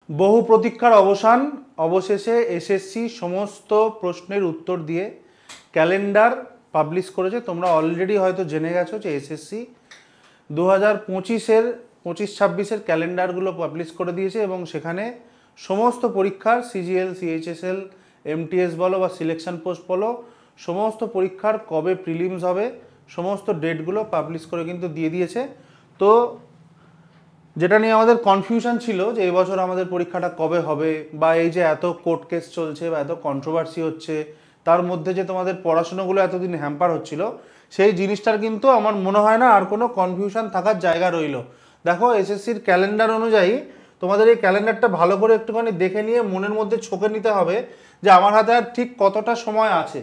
বহু প্রতীক্ষার অবসান, অবশেষে এসএসসি সমস্ত প্রশ্নের উত্তর দিয়ে ক্যালেন্ডার পাবলিশ করেছে। তোমরা অলরেডি হয়তো জেনে গেছো যে এসএসসি 2025-26 ক্যালেন্ডারগুলো পাবলিশ করে দিয়েছে এবং সেখানে সমস্ত পরীক্ষার সিজিএল, সিএইচএসএল, এমটিএস বলো বা সিলেকশন পোস্ট বলো, সমস্ত পরীক্ষার কবে প্রিলিমস হবে সমস্ত ডেটগুলো পাবলিশ করে কিন্তু দিয়ে দিয়েছে। তো যেটা নিয়ে আমাদের কনফিউশন ছিল যে এবছর আমাদের পরীক্ষাটা কবে হবে, বা এই যে এত কোর্ট কেস চলছে বা এত কন্ট্রোভার্সি হচ্ছে, তার মধ্যে যে তোমাদের পড়াশোনাগুলো এতদিন হ্যাম্পার হচ্ছিল, সেই জিনিসটার কিন্তু আমার মনে হয় না আর কোনো কনফিউশন থাকার জায়গা রইল। দেখো, এসএসসির ক্যালেন্ডার অনুযায়ী তোমাদের এই ক্যালেন্ডারটা ভালো করে একটুখানি দেখে নিয়ে মনের মধ্যে ছকে নিতে হবে যে আমার হাতে আর ঠিক কতটা সময় আছে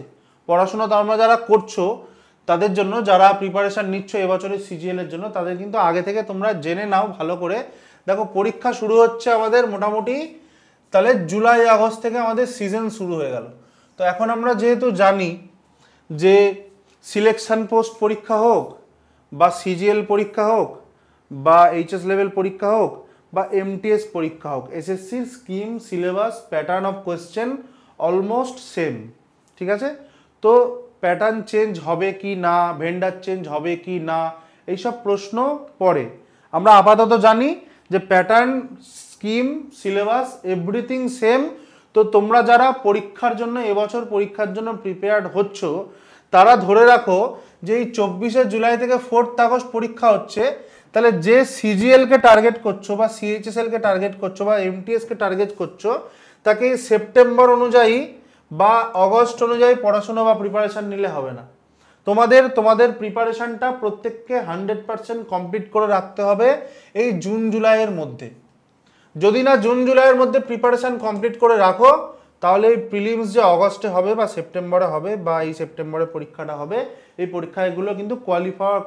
পড়াশোনা। তোমরা যারা করছো তাদের জন্য, যারা প্রিপারেশান নিচ্ছ এবছরের সিজিএলের জন্য, তাদের কিন্তু আগে থেকে তোমরা জেনে নাও ভালো করে। দেখো, পরীক্ষা শুরু হচ্ছে আমাদের মোটামুটি তাহলে জুলাই আগস্ট থেকে আমাদের সিজন শুরু হয়ে গেল। তো এখন আমরা যেহেতু জানি যে সিলেকশন পোস্ট পরীক্ষা হোক বা সিজিএল পরীক্ষা হোক বা এইচএস লেভেল পরীক্ষা হোক বা এমটিএস পরীক্ষা হোক, এসএসসির scheme, syllabus, pattern of question almost same. ঠিক আছে? তো প্যাটার্ন চেঞ্জ হবে কি না, ভেন্ডার চেঞ্জ হবে কি না, এইসব প্রশ্ন পড়ে। আমরা আপাতত জানি যে pattern, scheme, syllabus everything same. তো তোমরা যারা পরীক্ষার জন্য এবছর পরীক্ষার জন্য প্রিপেয়ার্ড হচ্ছ, তারা ধরে রাখো যে এই 24শে জুলাই থেকে 4 আগস্ট পরীক্ষা হচ্ছে। তাহলে যে সিজিএলকে টার্গেট করছো বা সিএইচএসএলকে টার্গেট করছো বা এমটিএসকে টার্গেট করছো, তাকে সেপ্টেম্বর অনুযায়ী বা অগস্ট অনুযায়ী পড়াশোনা বা প্রিপারেশান নিলে হবে না। তোমাদের প্রিপারেশানটা প্রত্যেককে 100% কমপ্লিট করে রাখতে হবে এই জুন জুলাইয়ের মধ্যে। যদি না জুন জুলাইয়ের মধ্যে প্রিপারেশান কমপ্লিট করে রাখো, তাহলে এই প্রিলিমস যে অগস্টে হবে বা সেপ্টেম্বরে হবে বা এই সেপ্টেম্বরে পরীক্ষাটা হবে, এই পরীক্ষাগুলো কিন্তু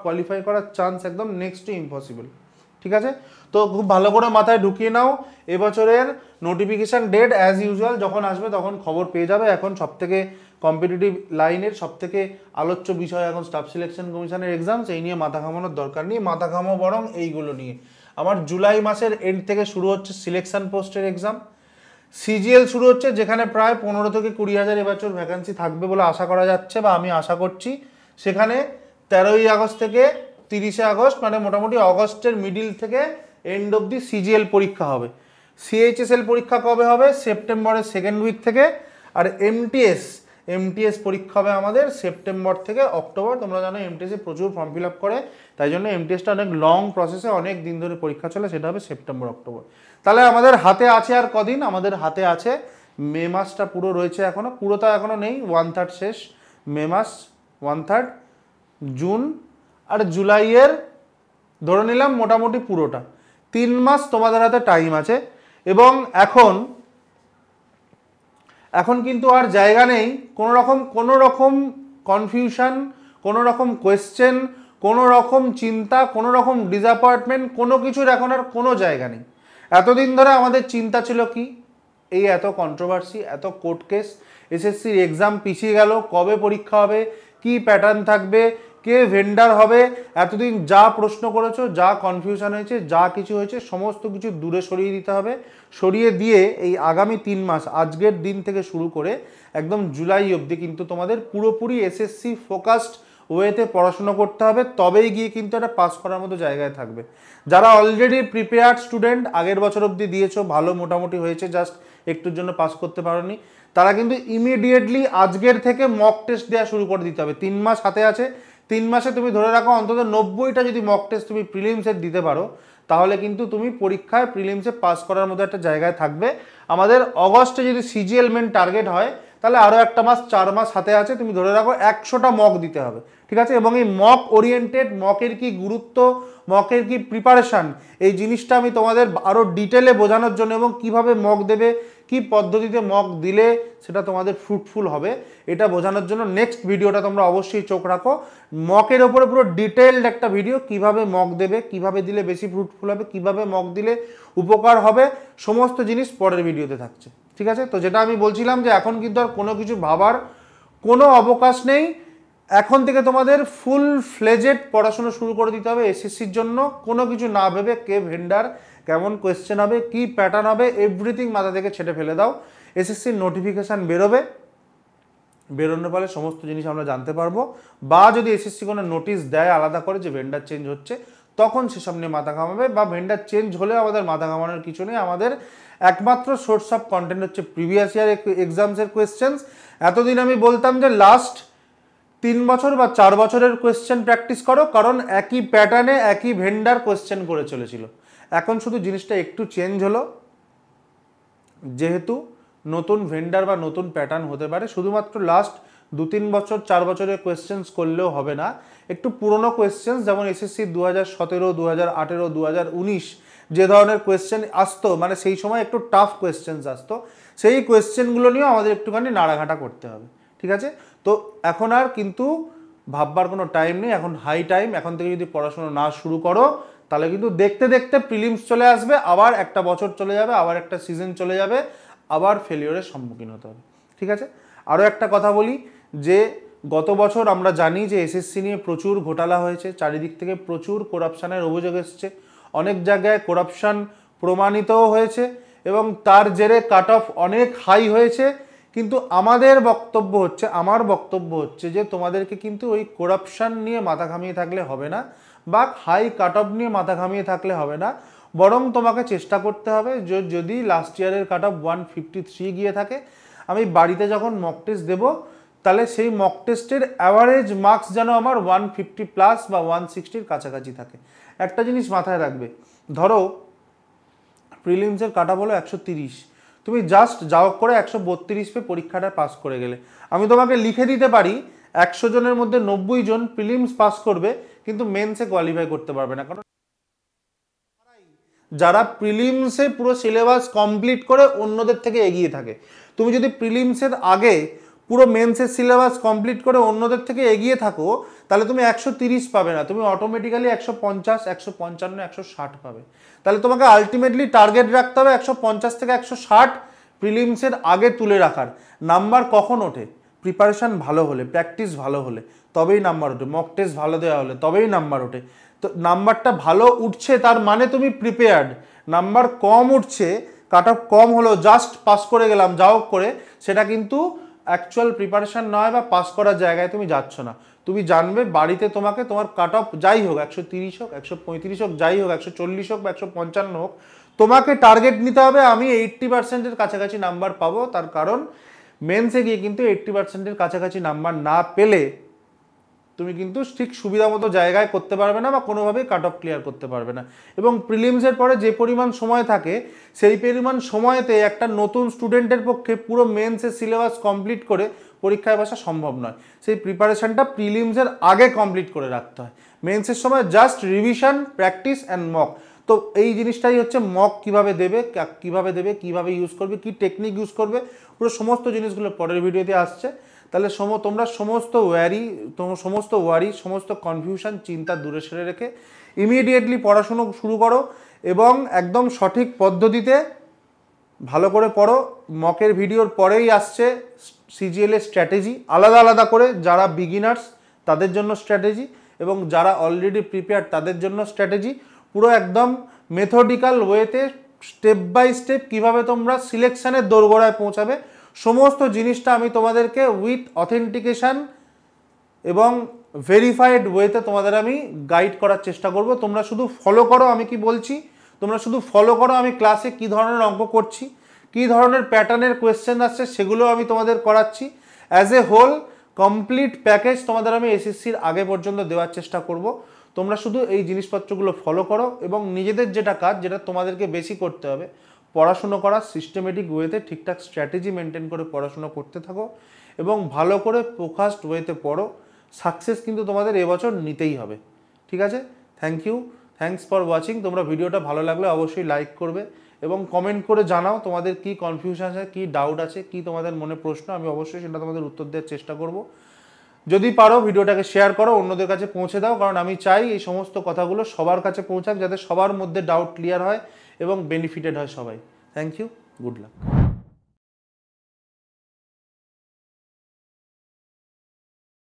কোয়ালিফাই করার চান্স একদম নেক্সট টু ইম্পসিবল। ঠিক আছে? তো খুব ভালো করে মাথায় ঢুকিয়ে নাও, এবছরের নোটিফিকেশান ডেট অ্যাজ ইউজুয়াল যখন আসবে তখন খবর পেয়ে যাবে। এখন সবথেকে কম্পিটিটিভ লাইনের সবথেকে আলোচ্য বিষয় এখন স্টাফ সিলেকশন কমিশনের এক্সামস। এই নিয়ে মাথা ঘামানোর দরকার নেই, মাথা ঘামো বরং এইগুলো নিয়ে। আমার জুলাই মাসের এন্ড থেকে শুরু হচ্ছে সিলেকশন পোস্টের এক্সাম। সিজিএল শুরু হচ্ছে, যেখানে প্রায় 15 থেকে 20,000 এবছর ভ্যাকান্সি থাকবে বলে আশা করা যাচ্ছে বা আমি আশা করছি। সেখানে 13ই আগস্ট থেকে 30শে আগস্ট, মানে মোটামুটি অগস্টের মিডিল থেকে এন্ড অবধি সিজিএল পরীক্ষা হবে। সিএইচএসএল পরীক্ষা কবে হবে? সেপ্টেম্বরের সেকেন্ড উইক থেকে। আর এমটিএস পরীক্ষা হবে আমাদের সেপ্টেম্বর থেকে অক্টোবর। তোমরা জানো এমটিএসে প্রচুর ফর্ম ফিল আপ করে, তাই জন্য এমটিএসটা অনেক লং প্রসেসে, অনেক দিন ধরে পরীক্ষা চলে, সেটা হবে সেপ্টেম্বর অক্টোবর। তাহলে আমাদের হাতে আছে আর কদিন? আমাদের হাতে আছে মে মাসটা পুরো রয়েছে এখনও, পুরোটা এখনও নেই, 1/3 শেষ। মে মাস 1/3, জুন আর জুলাইয়ের ধরে নিলাম মোটামুটি পুরোটা, 3 মাস তোমাদের হাতে টাইম আছে। এবং এখন কিন্তু আর জায়গা নেই কোনো রকম কনফিউশন, কোনো রকম কোয়েশ্চেন, কোনো রকম চিন্তা, কোনো রকম ডিসঅ্যাপয়েন্টমেন্ট, কোনো কিছুর এখন আর কোনো জায়গা নেই। এতদিন ধরে আমাদের চিন্তা ছিল কি, এই এত কন্ট্রোভার্সি, এত কোর্ট কেস, এসএসসির এক্সাম পিছিয়ে গেল, কবে পরীক্ষা হবে, কি প্যাটার্ন থাকবে, কে ভেন্ডার হবে, এতদিন যা প্রশ্ন করেছো, যা কনফিউশন হয়েছে, যা কিছু হয়েছে, সমস্ত কিছু দূরে সরিয়ে দিতে হবে। সরিয়ে দিয়ে এই আগামী 3 মাস, আজকের দিন থেকে শুরু করে একদম জুলাই অবধি কিন্তু তোমাদের পুরোপুরি এসএসসি ফোকাসড ওয়েতে পড়াশোনা করতে হবে। তবেই গিয়ে কিন্তু এটা পাস করার মতো জায়গায় থাকবে। যারা অলরেডি প্রিপেয়ার্ড স্টুডেন্ট, আগের বছর অবধি দিয়েছো, ভালো মোটামুটি হয়েছে, জাস্ট একটুর জন্য পাস করতে পারোনি, তারা কিন্তু ইমিডিয়েটলি আজকের থেকে মক টেস্ট দেওয়া শুরু করে দিতে হবে। 3 মাস হাতে আছে, 3 মাসে তুমি ধরে রাখো অন্তত 90টা যদি মক টেস্ট তুমি প্রিলিমসের দিতে পারো, তাহলে কিন্তু তুমি পরীক্ষায় প্রিলিমসে পাস করার মতো একটা জায়গায় থাকবে। আমাদের অগস্টে যদি সিজিএল মেন টার্গেট হয়, তাহলে আরও একটা মাস, 4 মাস হাতে আছে, তুমি ধরে রাখো 100টা মক দিতে হবে। ঠিক আছে? এবং এই মক ওরিয়েন্টেড, মকের কি গুরুত্ব, মকের কি প্রিপারেশান, এই জিনিসটা আমি তোমাদের আরও ডিটেলে বোঝানোর জন্য এবং কিভাবে মক দেবে, কি পদ্ধতিতে মক দিলে সেটা তোমাদের ফ্রুটফুল হবে, এটা বোঝানোর জন্য নেক্সট ভিডিওটা তোমরা অবশ্যই চোখ রাখো। মকের ওপরে পুরো ডিটেইলড একটা ভিডিও, কিভাবে মক দেবে, কিভাবে দিলে বেশি ফ্রুটফুল হবে, কিভাবে মক দিলে উপকার হবে, সমস্ত জিনিস পরের ভিডিওতে থাকছে। ঠিক আছে? তো যেটা আমি বলছিলাম যে এখন কিন্তু আর কোনো কিছু ভাবার কোনো অবকাশ নেই। এখন থেকে তোমাদের ফুল ফ্লেজেড পড়াশোনা শুরু করে দিতে হবে এসএসসির জন্য। কোনো কিছু না ভেবে কে ভেন্ডার, কেমন কোয়েশ্চেন হবে, কি প্যাটার্ন হবে, এভরিথিং মাথা থেকে ছেটে ফেলে দাও। এসএসসির নোটিফিকেশান বেরোবে, বেরোনোর ফলে সমস্ত জিনিস আমরা জানতে পারবো। বা যদি এসএসসি কোনো নোটিশ দেয় আলাদা করে যে ভেন্ডার চেঞ্জ হচ্ছে, তখন সেসব নিয়ে মাথা ঘামাবে। বা ভেন্ডার চেঞ্জ হলে আমাদের মাথা ঘামানোর কিছু নেই, আমাদের একমাত্র সোর্স অফ কন্টেন্ট হচ্ছে প্রিভিয়াস ইয়ার এক্সামসের কোয়েশ্চেন্স। এতদিন আমি বলতাম যে লাস্ট 3 বছর বা 4 বছরের কোয়েশ্চেন প্র্যাকটিস করো, কারণ একই প্যাটার্নে একই ভেন্ডার কোয়েশ্চেন করে চলেছিল। এখন শুধু জিনিসটা একটু চেঞ্জ হলো, যেহেতু নতুন ভেন্ডার বা নতুন প্যাটার্ন হতে পারে। শুধুমাত্র লাস্ট 2-3 বছর 4 বছরের কোয়েশ্চেন্স করলেও হবে না, একটু পুরনো কোয়েশ্চেন্স, যেমন এসএসসি 2017, 2018, 2019 যে ধরনের কোয়েশ্চেন আসতো, মানে সেই সময় একটু টাফ কোয়েশ্চেন্স আসতো, সেই কোয়েশ্চেনগুলো নিয়েও আমাদের একটুখানি নাড়াঘাটা করতে হবে। ঠিক আছে? তো এখন আর কিন্তু ভাববার কোনো টাইম নেই, এখন হাই টাইম। এখন থেকে যদি পড়াশোনা না শুরু করো, তাহলে কিন্তু দেখতে দেখতে প্রিলিমস চলে আসবে, আবার একটা বছর চলে যাবে, আবার একটা সিজন চলে যাবে, আবার ফেলিওরের সম্মুখীন হতে হবে। ঠিক আছে? আরও একটা কথা বলি, যে গত বছর আমরা জানি যে এসএসসি নিয়ে প্রচুর ঘোটালা হয়েছে, চারিদিক থেকে প্রচুর করাপশানের অভিযোগ এসছে, অনেক জায়গায় করাপশান প্রমাণিতও হয়েছে এবং তার জেরে কাট অফ অনেক হাই হয়েছে। কিন্তু আমার বক্তব্য হচ্ছে যে তোমাদেরকে কিন্তু ওই করাপশান নিয়ে মাথা ঘামিয়ে থাকলে হবে না, বা হাই কাট অফ নিয়ে মাথা ঘামিয়ে থাকলে হবে না, বরং তোমাকে চেষ্টা করতে হবে যে যদি লাস্ট ইয়ারের কাট অফ 153 গিয়ে থাকে, আমি বাড়িতে যখন মক টেস্ট দেবো, তাহলে সেই মক টেস্টের অ্যাভারেজ মার্কস যেন আমার 150+ বা 160-র কাছাকাছি থাকে। একটা জিনিস মাথায় রাখবে, ধরো প্রিলিমসের কাট অফ হলো 130, তুমি জাস্ট যাও করে 132 পেয়ে পরীক্ষাটা পাস করে গেলে, আমি তোমাকে লিখে দিতে পারি 100 জনের মধ্যে 90 জন প্রিলিমস পাস করবে, কিন্তু মেন্সে কোয়ালিফাই করতে পারবে না। কারণ যারা প্রিলিমসে পুরো সিলেবাস কমপ্লিট করে অন্যদের থেকে এগিয়ে থাকে, তুমি যদি প্রিলিমসের আগে পুরো মেন্সের সিলেবাস কমপ্লিট করে অন্যদের থেকে এগিয়ে থাকো, তাহলে তুমি 130 পাবে না, তুমি অটোমেটিক্যালি 150, 155, 160 পাবে। তাহলে তোমাকে আলটিমেটলি টার্গেট রাখতে হবে 150 থেকে 160 প্রিলিমসের আগে তুলে রাখার। নাম্বার কখন ওঠে? প্রিপারেশান ভালো হলে, প্র্যাকটিস ভালো হলে তবেই নাম্বার ওঠে, মক টেস্ট ভালো দেওয়া হলে তবেই নাম্বার ওঠে। তো নাম্বারটা ভালো উঠছে তার মানে তুমি প্রিপেয়ার্ড, নাম্বার কম উঠছে, কাট অফ কম হলো, জাস্ট পাস করে গেলাম যাও করে, সেটা কিন্তু অ্যাকচুয়াল প্রিপারেশান নয়, বা পাস করার জায়গায় তুমি যাচ্ছ না। তুমি জানবে বাড়িতে তোমাকে তোমার কাট অফ যাই হোক, 130 হোক, 135 হোক, যাই হোক, 140 হোক বা 155 হোক, তোমাকে টার্গেট নিতে হবে আমি 80%-এর কাছাকাছি নাম্বার পাবো। তার কারণ মেন্সে গিয়ে কিন্তু 80%-এর কাছাকাছি নাম্বার না পেলে তুমি কিন্তু ঠিক সুবিধা মতো জায়গায় করতে পারবে না, বা কোনোভাবেই কাট অফ ক্লিয়ার করতে পারবে না। এবং প্রিলিমসের পরে যে পরিমাণ সময় থাকে, সেই পরিমাণ সময়তে একটা নতুন স্টুডেন্টের পক্ষে পুরো মেন্সের সিলেবাস কমপ্লিট করে পরীক্ষায় বসা সম্ভব নয়। সেই প্রিপারেশনটা প্রিলিমসের আগে কমপ্লিট করে রাখতে হয়। মেন্সের সময় just revision, practice and mock. তো এই জিনিসটাই হচ্ছে মক কিভাবে দেবে, কিভাবে ইউজ করবে, কি টেকনিক ইউজ করবে, পুরো সমস্ত জিনিসগুলো পরের ভিডিওতে আসছে। তাহলে তোমরা সমস্ত ওয়ারি, সমস্ত কনফিউশন, চিন্তা দূরে সরে রেখে ইমিডিয়েটলি পড়াশুনো শুরু করো এবং একদম সঠিক পদ্ধতিতে ভালো করে পড়ো। মকের ভিডিওর পরেই আসছে সিজিএল এর স্ট্র্যাটেজি, আলাদা আলাদা করে, যারা বিগিনার্স তাদের জন্য স্ট্র্যাটেজি এবং যারা অলরেডি প্রিপেয়ার তাদের জন্য স্ট্র্যাটেজি। পুরো একদম মেথডিক্যাল ওয়েতে স্টেপ বাই স্টেপ কীভাবে তোমরা সিলেকশানের দোরগোড়ায় পৌঁছাবে, সমস্ত জিনিসটা আমি তোমাদেরকে উইথ অথেন্টিকেশান এবং ভেরিফাইড ওয়েতে তোমাদের আমি গাইড করার চেষ্টা করব। তোমরা শুধু ফলো করো আমি কি বলছি, তোমরা শুধু ফলো করো আমি ক্লাসে কী ধরনের অঙ্ক করছি, কী ধরনের প্যাটার্নের কোয়েশ্চেন আসছে সেগুলো আমি তোমাদের করাচ্ছি। As a whole complete package তোমাদের আমি এসএসসির আগে পর্যন্ত দেওয়ার চেষ্টা করব। তোমরা শুধু এই জিনিসপত্রগুলো ফলো করো এবং নিজেদের যেটা কাজ, যেটা তোমাদেরকে বেশি করতে হবে, পড়াশুনো করা, সিস্টেমেটিক ওয়েতে ঠিকঠাক স্ট্র্যাটেজি মেনটেন করে পড়াশুনো করতে থাকো এবং ভালো করে ফোকাসড ওয়েতে পড়ো। সাকসেস কিন্তু তোমাদের এবছর নিতেই হবে। ঠিক আছে? Thanks for watching. তোমরা ভিডিওটা ভালো লাগলে অবশ্যই লাইক করবে এবং কমেন্ট করে জানাও তোমাদের কি কনফিউশন আছে, কি ডাউট আছে, কি তোমাদের মনে প্রশ্ন, আমি অবশ্যই সেটা তোমাদের উত্তর দেওয়ার চেষ্টা করব। যদি পারো ভিডিওটাকে শেয়ার করো, অন্যদের কাছে পৌঁছে দাও, কারণ আমি চাই এই সমস্ত কথাগুলো সবার কাছে পৌঁছাক, যাতে সবার মধ্যে ডাউট ক্লিয়ার হয় এবং বেনিফিটেড হয় সবাই। Thank you, good lakh.